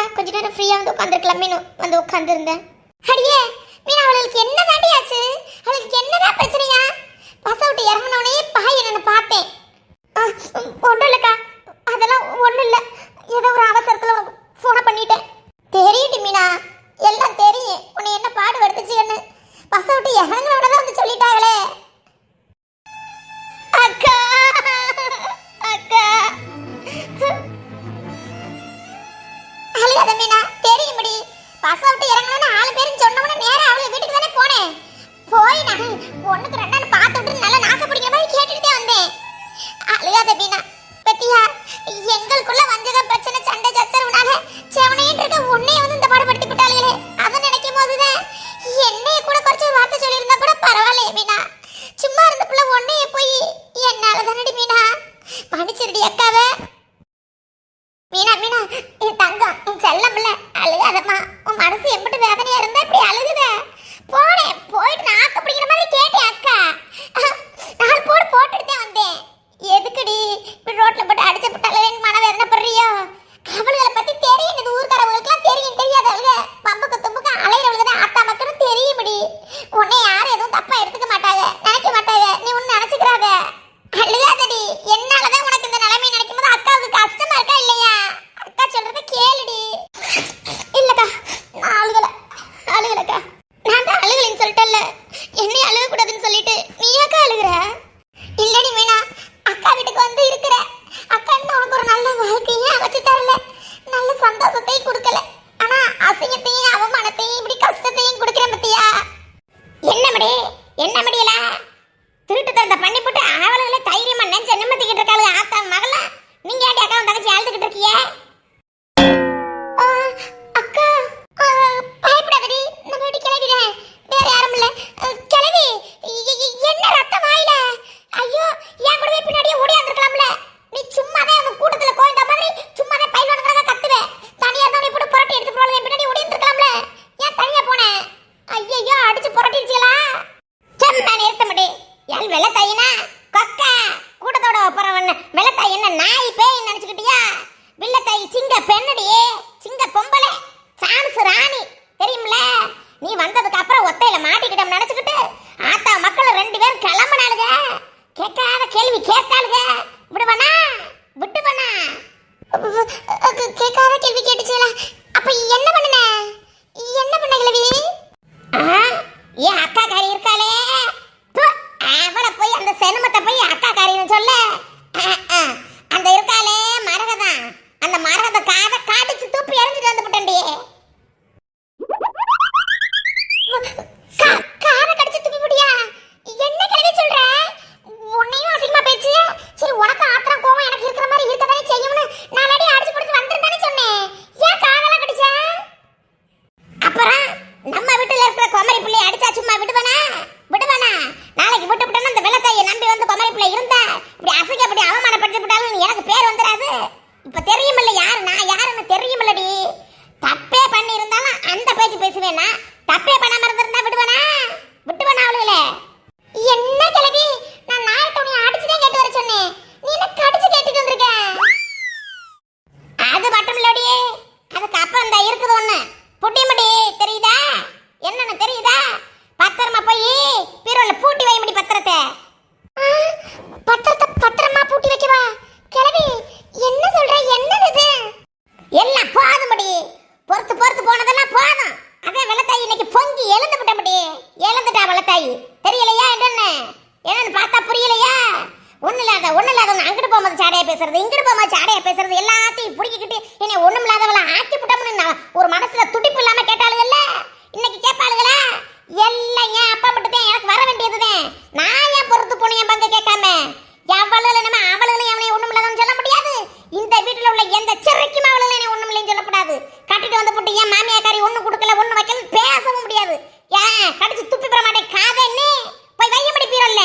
ஆமாக்கா, கொஞ்ச நேரம் ஃப்ரீயா வந்து உட்காந்துருக்கலாம் மீனு, வந்து உட்காந்துருந்தேன். அடியே மீனா, அவளுக்கு என்ன தாண்டி ஆச்சு? அவளுக்கு என்னதான் பிரச்சனையா? பஸ் விட்டு இறங்கினோடனே பாய் நான் பார்த்தேன். ஒன்றும் இல்லைக்கா, அதெல்லாம் ஒன்றும் இல்லை. ஏதோ ஒரு அவசரத்தில் உனக்கு ஃபோனை பண்ணிட்டேன். தெரியுது மீனா, எல்லாம் தெரியும் உன்னை என்ன பாடு வருத்துச்சுன்னு. பஸ் விட்டு இறங்கினோட தான் வந்து சொல்லிட்டாங்களே. அக்கா அக்கா அழுகாத மீனா, தெரியும்படி. பஸ் விட்டு இறங்கணும்னு 4 பேரும் சொன்னவன நேரா அவளை வீட்டுக்கு தானே போனேன். போய் நான் ஒண்ணுக்கு ரெண்டான்னு பார்த்து விட்டு நல்லா நாக்க பிடிக்கிற மாதிரி கேட்டுட்டே வந்தேன். அழுகாத மீனா, பத்தியா எங்களுக்குள்ள வஞ்சக பிரச்சனை சண்டை சச்சரவுனால செவனையும் இருக்க உன்னைய வந்து இந்த பாடுபடுத்தி விட்டாளுங்களே. அதை நினைக்கும் போதுதான் என்னைய கூட குறைச்ச வார்த்தை சொல்லியிருந்தா கூட பரவாயில்லையே மீனா. சும்மா இருந்த பிள்ளை உன்னைய போய் என்னால தானடி மீனா. மன்னிச்சிருடி அக்காவை. மீனா மீனா, என் தங்கம், என் செல்லம் பிள்ளை, அழுகாதம்மா. உன் மனசு எம்பிட்டு வேதனையா இருந்தா இப்படி அழுகுத? போனேன், போயிட்டு நாக்க பிடிக்கிற மாதிரி கேட்டேன் அக்கா. 4 போடு போட்டுட்டு வந்தேன். எதுக்குடி இப்படி ரோட்ல போட்டு அடிச்சு போட்டாலே மன வேதனை படுறியோ? அவளுகளை பத்தி தெரியும், இது ஊர்க்காரவங்களுக்குலாம் தெரியும். தெரியாதவளுக பம்புக்கு தும்புக்கு அலையிறவளுக்கு தான் அத்தா மக்களும் தெரியும்படி. உன்னை யாரும் எதுவும் தப்பா எடுத்துக்க மாட்டாங்க, நினைக்க மாட்டாங்க. நீ ஒன்னு நினைச்சுக்கிறாத. அழுகாதடி. என்னாலதான் உனக்கு இந்த நிலைமை நினைக்கும் போது அக்காவுக்கு கஷ்டமா இருக்கா இல்லையா? அக்கா சொல்றத கேளுடி. இல்லக்கா, நான் அழுகலக்கா. நான் தான் அழுகலைன்னு சொல்லிட்டேன்ல, என்னையும் அழுக கூடாதுன்னு சொல்லிட்டு நீ ஏக்கா அழுகுற? இல்லடி மீனா, அக்கா வீட்டுக்கு வந்து இருக்கிற அக்கா இன்னும் உனக்கு ஒரு நல்ல வாழ்க்கையே அமைச்சு தரல, நல்ல சந்தோஷத்தையும் கொடுக்கல. ஆனா அசிங்கத்தையும் அவமானத்தையும் இப்படி கஷ்டத்தையும் கொடுக்குறேன் பத்தியா? என்ன முடியல? திருட்டு தந்த பண்ணி போட்டு அவளங்களே தைரியமா நெஞ்ச நிம்மதிக்கிட்டு இருக்காளு ஆத்தா மகள. நீங்க ஏடி அக்கா தங்கச்சி அழுதுகிட்டு இருக்கீங்க? அக்கா பயப்படாதடி, நம்ம வீட்டு கிளவிடுறேன், வேற யாரும் இல்ல. கிளவி என்ன ரத்தம் வாயில? ஐயோ, என் கூடவே பின்னாடியே ஓடி வந்துருக்கலாம்ல. நீ சும்மாதான் அந்த கூட்டத்துல கோயந்த மாதிரி சும்மாதான் பைல்வானுக்காக கத்துவே. தனியா தான் நீ போட்டு புரட்டி எடுத்து போறவங்க பின்னாடி ஓடி வந்துருக்கலாம்ல. ஏன் தனியா போனேன்? ஐயோ, அடிச்சு புரட்டிடுச்சீங்களா? செம்ம நிறுத்த மாட்டே. என் வெள்ளத்தாயினா கொக்க கூட்டத்தோட போறவன் வெள்ளத்தாய் என்ன நாய் பேய் நினைச்சுக்கிட்டியா? வெள்ளத்தாய் சிங்க பெண்ணடியே, சிங்க பொம்பளை, சான்ஸ் ராணி தெரியும்ல. நீ வந்ததுக்கு அப்புறம் ஒத்தையில மாட்டிக்கிட்டோம் நினைச்சுக்கிட்டு ஆத்தா மக்கள் 2 பேரும் கிளம்பினாளுங்க. கேட்காத கேள்வி கேட்டாளுங்க. விடுவனா? கேட்காத கேள்வி கேட்டுச்சுல. அப்ப என்ன பண்ணன கிழவி? ஏன் அக்கா காரி இருக்காளே, அவளை போய் அந்த செனுமத்தை போய் அக்கா காரின்னு சொல்ல. அந்த இருக்காளே மரகதான், அந்த மரகத காதை காடிச்சு தூப்பி எறிஞ்சிட்டு வந்து விட்டண்டியே. காதை கடிச்சு தூப்பி விடியா? என்ன கிழவி சொல்ற? உன்னையும் அசிங்கமா பேச்சு. சரி, உனக்கு ஆத்திரம் கோவம் எனக்கு இருக்கிற மாதிரி இருக்கதானே செய்யும்னு நாலடி அடிச்சு போட்டு வந்துருந்தானே சொன்னேன். ஏன் காதெல்லாம் கடிச்சா? அப்புறம் நம்ம வீட்டுல இருக்கிற குமரி பிள்ளை அடிச்சா சும்மா விடுவனா? நாளைக்கு விட்டு விட்டோம்னா அந்த வெள்ளத்தாயை நம்பி வந்து குமரி பிள்ளை இருந்தா இப்படி அசிங்கப்படி அவமானப்படுத்தி விட்டாலும் எனக்கு பேர் வந்துடாது. இப்ப தெரியுமில்ல யாரு நான் யாருன்னு தெரியுமில்லடி. தப்பே பண்ணி இருந்தாலும் அந்த பேச்சு பேசுவேனா? தப்பே பண்ணாம இருந்திருந்தா விடுவனா அவளுகளே? என்ன கிழவி, நான் நாயத்தோனி அடிச்சுதான் கேட்டு வர சொன்னேன். நீ என்ன கடிச்சு கேட்டுட்டு வந்திருக்க? அது மட்டும் இல்லடி, அதுக்கு அப்புறம் இந்த இருக்குது ஒண்ணு புட்டிமடி, தெரியுதா? என்னன்னு தெரியுதா? பத்திரமா போய் பீரோல பூட்டி வை முடி. பத்திரத்தை பத்திரமா பூட்டி வைக்கவா? கிழவி என்ன சொல்ற? என்னது இது? எல்லாம் போதும் முடி, பொறுத்து போனதெல்லாம் போதும். அதே வெள்ளத்தாய் இன்னைக்கு பொங்கி எழுந்துட்டா முடி, எழுந்துட்டா வெள்ளத்தாய். தெரியலையா என்னன்னு பார்த்தா புரியலையா? ஒண்ணு இல்லாத அங்கிட்டு போகும்போது சாடையா பேசுறது, இங்கிட்டு போகும்போது சாடையா பேசுறது, எல்லாத்தையும் புடிக்கிட்டு என்னை ஒண்ணும் இல்லாதவள ஆக்கி விட்டோம்னு ஒரு மனசுல துடிப்பு இல்லாம கேட்டாளுங்கல்ல, இன்னைக்கு கேட்பாளுங்களா? எல்லாம் ஏன் அப்பா மட்டும் எனக்கு வர வேண்டியதுதான். நான் ஏன் பொறுத்து போனேன் என் பங்கு கேட்காம? எவ்வளவு நம்ம அவளுகளும் எவனையும் ஒண்ணும் இல்லாதவன்னு சொல்ல முடியாது. இந்த வீட்டுல உள்ள எந்த சிறைக்கும் அவளுகளும் என்ன ஒண்ணும் இல்லைன்னு சொல்லக்கூடாது. கட்டிட்டு வந்து போட்டு ஏன் மாமியாக்காரி ஒண்ணு கொடுக்கல ஒண்ணு வைக்கல பேசவும் முடியாது. ஏன் கடிச்சு துப்பி பெற மாட்டேன் காதை என்ன போய் வைய முடிப்பீரல்ல.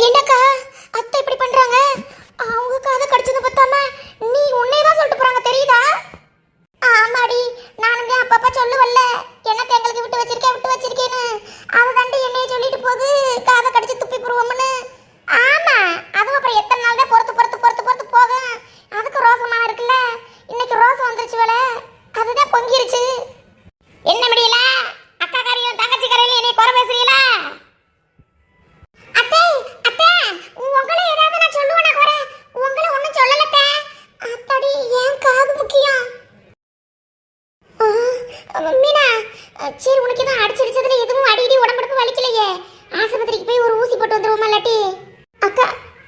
என்னக்கா அத்தை இப்படி பண்றாங்க? அவங்க காதை கடிச்சது பத்தாம நீ உன்னையதான் சொல்லிட்டு போறாங்க, தெரியுதா? ஆமாடி, நானுங்க அப்பப்ப சொல்லுவல்ல என்னத்தை எங்களுக்கு விட்டு வச்சிருக்கேன்னு. அதை தாண்டி என்னைய சொல்லிட்டு போகுது காதை கடிச்சு துப்பி போடுவோம்னு. ஆமா, அதுவும் அப்புறம் எத்தனை நாள் தான் பொறுத்து போகும். அதுக்கு ரோசமான இருக்குல்ல. இன்னைக்கு ரோசம் வந்துருச்சு போல, அதுதான் பொங்கிருச்சு. என்ன முடியல அக்கா காரியம் தங்கச்சி காரியம் என்னை குறை பேசுறீங்களா? அத்தை அத்தை, உங்களை ஏதாவது நான் சொல்லுவேனா குறை? உங்களை ஒண்ணும் சொல்லலத்த. அத்தடி ஏன் காது முக்கியம். மீனா, சரி உனக்கு எதுவும் அடிச்சதுல எதுவும் அடிக்கடி உடம்புக்கு வலிக்கலையே? ஆஸ்பத்திரிக்கு போய் ஒரு ஊசி போட்டு வந்துருவோமா இல்லாட்டி? அக்கா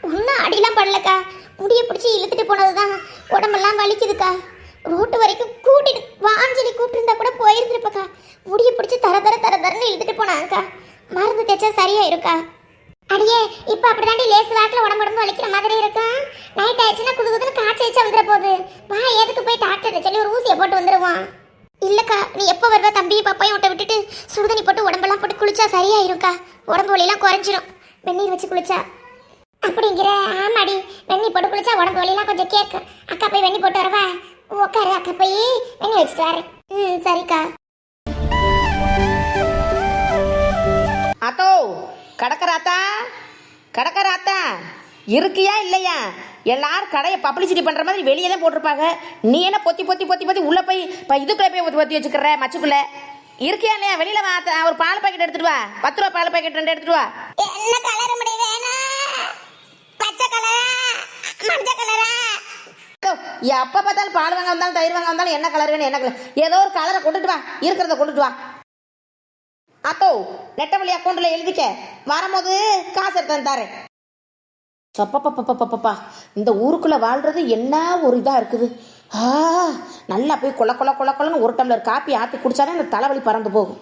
ஒன்றும் அடிலாம் படலக்கா, முடியை பிடிச்சி இழுத்துட்டு போனதுதான் உடம்பெல்லாம் வலிக்குதுக்கா. ரோட்டு வரைக்கும் கூட்டிட்டு வாஞ்சலி கூப்பிட்டுருந்தா கூட போயிருந்துருப்பக்கா. முடியை பிடிச்சி தரன்னு இழுத்துட்டு போனாங்கக்கா. மருந்து தேய்ச்சா சரியாயிருக்கா. அடியே இப்ப அப்படிதாண்டி லேசு வாக்கில் உடம்பு வலிக்கிற மாதிரி இருக்கும். நைட் ஆயிடுச்சுன்னா குதுகுதுன்னு காய்ச்சி வச்சு வந்துட போகுது. வா எதுக்கு போய் டாக்டர் சொல்லி ஒரு ஊசியை போட்டு வந்துடுவான். இல்லக்கா நீ எப்போ வருவா? தம்பி பாப்பாயும் விட்ட விட்டுட்டு சுடுதண்ணி போட்டு உடம்பெல்லாம் போட்டு குளிச்சா சரியாயிருக்கா. உடம்பு வலியெல்லாம் குறைஞ்சிரும் வெந்நீர் வச்சு குளிச்சா. அப்படிங்கிற? ஆமாடி, வெந்நீர் போட்டு குளிச்சா உடம்பு வலியெல்லாம் கொஞ்சம் கேட்கும். அக்கா போய் வெந்நீர் போட்டு வரவா? உட்காரு, அக்கா போய் வெந்நீர் வச்சுட்டு வரேன். சரிக்கா. ஆத்தோ கடக்கராத்தா இருக்கியா இல்லையா? எல்லாரும் கடையை பப்ளிசிட்டி பண்ற மாதிரி வெளியே தான் போட்டிருப்பாங்க. நீ என்ன பொத்தி பொத்தி பொத்தி பொத்தி உள்ள போய் இதுக்குள்ள போய் பொத்தி பொத்தி வச்சுக்கிற மச்சுக்குள்ள? இருக்கியா இல்லையா? வெளியில வா, ஒரு பால் பாக்கெட் எடுத்துட்டு வா. 10 ரூபா பால் பாக்கெட் 2 எடுத்துட்டு வா. என்ன கலர் முடி வேணும்? பச்சை கலரா மஞ்சள் கலரா? எப்ப பார்த்தாலும் பால் வாங்க வந்தாலும் தயிர் வாங்க வந்தாலும் என்ன கலர் வேணும் என்ன கலர்? ஏதோ ஒரு கலரை கொண்டுட்டு வா, இருக்கிறத கொண்டுட்டு வா. அத்தோ நெட்டவழி அக்கௌண்ட்ல எழுதிக்க, வரும்போது காசு எடுத்து தரேன். சப்பப்பப்பப்பப்பா, இந்த ஊருக்குள்ள வாழ்றது என்ன ஒரு இதா இருக்குது. நல்லா போய் கொல கொல கொல கொலன்னு ஒரு டம்ளர் காப்பி ஆத்தி குடிச்சாதான் இந்த தலைவலி பறந்து போகும்.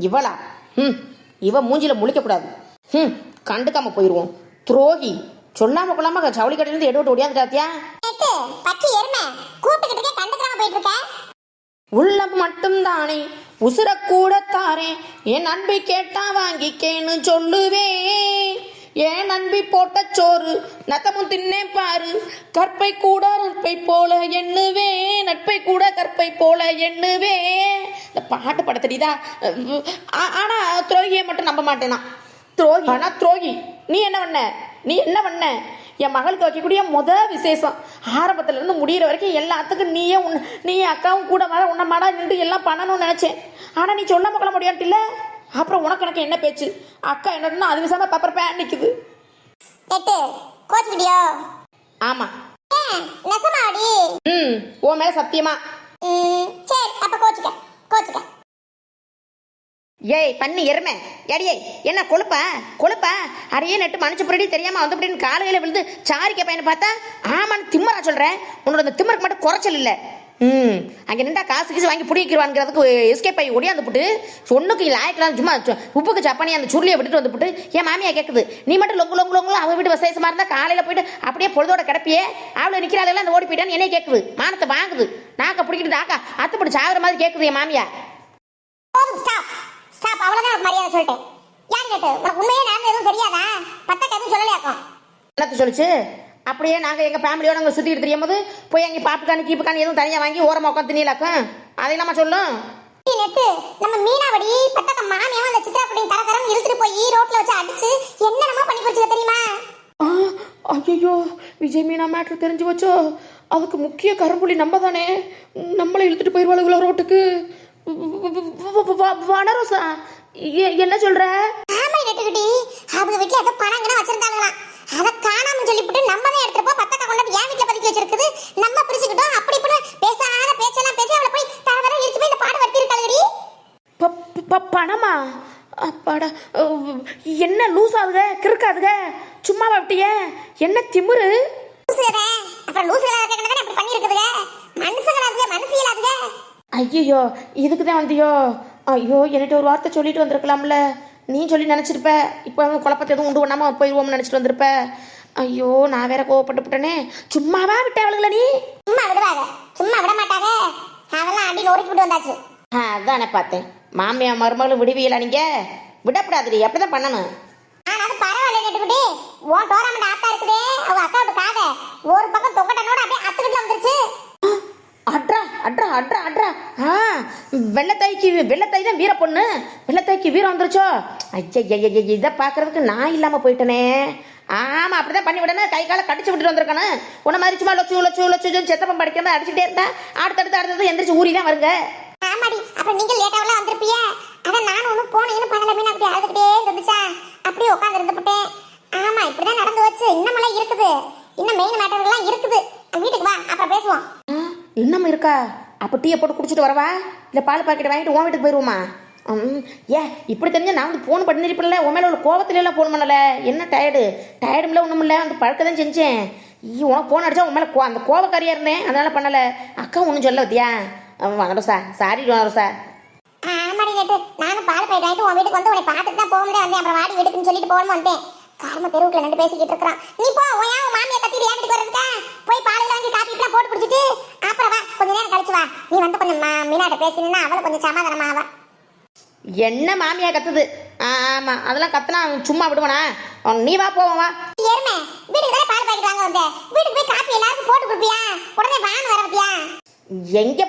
இவளா? இவ மூஞ்சில முழிக்க கூடாது. கண்டுக்காம போயிருவோம். துரோகி. சொல்லாம கொள்ளாம ஜவுளி கடையில இருந்து எடுத்து ஓடியாந்துட்டாத்தியா? உள்ளம் மட்டும் தானே உசுர கூட தாரே, என் நண்பி கேட்டா வாங்கிக்கேன்னு சொல்லுவேன். என் நண்பி போட்ட சோறு நத்தமும் தின்னே பாரு, கற்பை கூட நட்பை போல எண்ணுவே, நட்பை கூட கற்பை போல எண்ணுவே. இந்த பாட்டு பட தெரியுதா? ஆனா துரோகியை மட்டும் நம்ப மாட்டேனா. துரோகி ஆனா துரோகி. நீ என்ன பண்ண? என் மகளுக்கு வைக்கக்கூடிய விசேஷம் ஆரம்பத்துல இருந்து முடிகிற வரைக்கும் எல்லாத்துக்கும் நீயே அக்காவும் கூட உன்ன மாடா நின்று எல்லாம் பண்ணணும்னு நினைச்சேன். ஆனா நீ சொல்லாம கொள்ள முடியாட்டில்ல. அப்புறம் உனக்கு எனக்கு என்ன பேச்சு? அக்கா என்னன்னா அது விசாம பேப்பர் பேன் நிக்குது. ஆமா உன் மேல சத்தியமா. ஏய் பண்ணி எருமை எடியே, என்ன கொழுப்பா அரையே நட்டு மனுச்சு புரடி தெரியாம வந்து அப்படின்னு காலையில விழுந்து சாரிக்க பையனை பார்த்தா ஆமான்னு திம்மரா சொல்றேன். உன்னோட அந்த திம்மருக்கு மட்டும் குறைச்சல் இல்லை. அங்கே நின்றா காசு கீசு வாங்கி பிடிக்கிறவாங்கிறதுக்கு எஸ்கேப் ஆகி ஒடியாந்து போட்டு ஒன்றுக்கு லாய்க்கலாம் சும்மா உப்புக்கு சப்பானி அந்த சுருளியை விட்டுட்டு வந்து போட்டு என் மாமியா கேட்குது, நீ மட்டும் லொங்கு அவள் வீட்டு விசேஷமா இருந்தா காலையில போயிட்டு அப்படியே பொழுதோட கிடப்பியே, அவளை நிற்கிறாள் அந்த ஓடி போயிட்டான்னு என்னைய கேட்குது. மானத்தை வாங்குது. நாக்க பிடிக்கிட்டு நாக்கா அத்துப்படி சாகுற மாதிரி கேட்குது என் மாமியா. என்னத்து சொல்லிச்சு? அப்படியே நாங்கள் எங்கள் ஃபேமிலியோட அங்கே சுற்றிட்டு தெரியும் போது போய் அங்கே பாப்புக்கானு கீப்புக்கானு எதுவும் தனியாக வாங்கி ஓரமாக உட்காந்து திணிலாக்கும். அதை நம்ம சொல்லும். நம்ம மீனாவடி பத்தக்க மாமியாவும் அந்த சித்ரா புடிங்க தரகரம் இழுத்துட்டு போய் ரோட்ல வச்சு அடிச்சு என்னென்னமோ பண்ணி போச்சு தெரியுமா? ஐயோ விஜய் மீனா மேட்ரு தெரிஞ்சு வச்சோ. அதுக்கு முக்கிய கரும்புலி நம்ம தானே. நம்மளை இழுத்துட்டு போயிடுவாளுங்களா ரோட்டுக்கு? வனரோசா என்ன சொல்ற? ஆமா நெட்டுக்கிட்டி, அவங்க வீட்டுல ஏதோ பணங்கன வச்சிருந்தாங்களாம். அத காணாம சொல்லிவிட்டு நம்ம தான் எடுத்துட்டு போ பத்தக்க கொண்டு என் வீட்டுல பதுக்கி வச்சிருக்குது. நம்ம பிரிச்சுக்கிட்டோம். அப்படி இப்படி பேசாத பேச்செல்லாம் பேசி அவளை போய் தர இழுத்து போய் இந்த பாடு வர்த்தி இருக்காளுடி. பணமா? அப்பாடா, என்ன லூஸ் ஆகுது கிறுக்காதுங்க. சும்மா விட்டிய என்ன திமுரு? அப்புறம் லூசுகளா இருக்கறதுனால அப்படி பண்ணி இருக்குதுங்க. மனுஷங்களாதுங்க மனுஷியலாதுங்க. ஐயோ இதுக்கு தான் வந்தியோ? ஐயோ என்கிட்ட ஒரு வார்த்தை சொல்லிட்டு வந்திருக்கலாம்ல. நீ சொல்லி நினச்சிருப்ப. இப்போ குழப்பத்தை எதுவும் உண்டு பண்ணாமல் போயிடுவோம்னு நினச்சிட்டு வந்திருப்ப. ஐயோ நான் வேற கோவப்பட்டுட்டேனே. சும்மாவா விட்ட அவளுங்கள? நீ சும்மா விடுவாங்க, சும்மா விட மாட்டாங்க. அவெல்லாம் அடி நோரிட்டு விட்டு வந்தாச்சு. அதானே பார்த்தேன். மாமியா மருமகளும் விடுவியல நீங்க? விடப்படாதுடி, அப்படிதான் பண்ணணும். அது பரவாயில்ல நெட்டுக்குட்டி. உன் டோராமெண்ட் ஆத்தா இருக்குதே, அவ அக்காவுக்கு காதை ஒரு பக்கம் தொங்கட்டனோட அப்படியே அத்துக்கிட்டு வந்துருச்சு. அட்ரா அட்ரா அட்ரா அட்ரா. வெள்ளத்தாய் தான் வீர பொண்ணு. வெள்ளத்தாய்க்கு வீரம் வந்துருச்சோ? ஐயா இதை பார்க்கறதுக்கு நான் இல்லாம போயிட்டனே. ஆமா அப்படிதான் பண்ணி விடணும். கை காலை கடிச்சு விட்டுட்டு வந்திருக்கணும். உன்ன மாதிரி சும்மா லொச்சு லொச்சு லொச்சு செத்தப்பம் படிக்காம அடிச்சுட்டே இருந்தா அடுத்தடுத்து எந்திரிச்சு ஊறி தான் வருங்க. ஆமாடி, அப்புறம் நீங்க லேட்டாவெல்லாம் வந்திருப்பிய. அதான் நானும் ஒன்றும் போனேன்னு பண்ணல மீன் அப்படி அழுதுகிட்டே இருந்துச்சா அப்படியே உட்காந்து இருந்துட்டேன். ஆமா இப்படிதான் நடந்து வச்சு இன்னமெல்லாம் இருக்குது. இன்னும் மெயின் மேட்டர்லாம் இருக்குது. வீட்டுக்கு வா அப்புறம் பேசுவோம். இன்னமும் இருக்கா? அப்போ டீயை போட்டு குடிச்சிட்டு வரவா இல்லை பால் பாக்கெட் வாங்கிட்டு உன் வீட்டுக்கு போயிடுவோமா? இப்படி தெரிஞ்சா நான் வந்து ஃபோன் பண்ணிருப்பில்ல. உன் மேலே உள்ள கோவத்துல எல்லாம் ஃபோன் பண்ணல. என்ன டயர்டுமில்ல ஒன்றும் இல்லை. அந்த பழக்க தான் செஞ்சேன். உனக்கு ஃபோன் அடிச்சா உன் மேலே அந்த கோவக்காரியா இருந்தேன், அதனால பண்ணலை. அக்கா ஒன்றும் சொல்ல வத்தியா? வரோசா சாரி வரோசா. ஆமாடி நேற்று நானும் பால் பாக்கெட் வாங்கிட்டு உன் வீட்டுக்கு வந்து உன்னை பார்த்துட்டு தான் போக முடியாது வந்தேன். அப்புறம் வாடி வீட்டுக்குன்னு சொல்லிட்டு போகணும் வந்தேன். காரமா தெருவுக்குள்ள நின்று பேசிக்கிட்டு இருக்கிறான். நீ போ, உன் மாமியை கத்திட்டு ஏன் வீட்டுக்கு வரதுக்கா? போய் பாலில் வாங்கி காப்பி இப்பெல்லாம் போட்டு குடிச்சிட்டு அப்புறம் வா, கொஞ்ச நேரம் கழிச்சு வா. நீ வந்து கொஞ்சம் மீனாட்ட பேசினா அவளை கொஞ்சம் சமாதானமா ஆவா. என்ன மாமியா கத்துது? ஆமா அதெல்லாம் கத்துனா சும்மா விடுவனா? நீ வா போவோம் வா. ஏறுமே, வீட்டுக்கு தானே பால் பாக்கெட் வாங்க வந்தேன். வீட்டுக்கு போய் காப்பி எல்லாருக்கும் போட்டு கொடுப்பியா? உடனே வான்னு வர பத்தியா? எங்க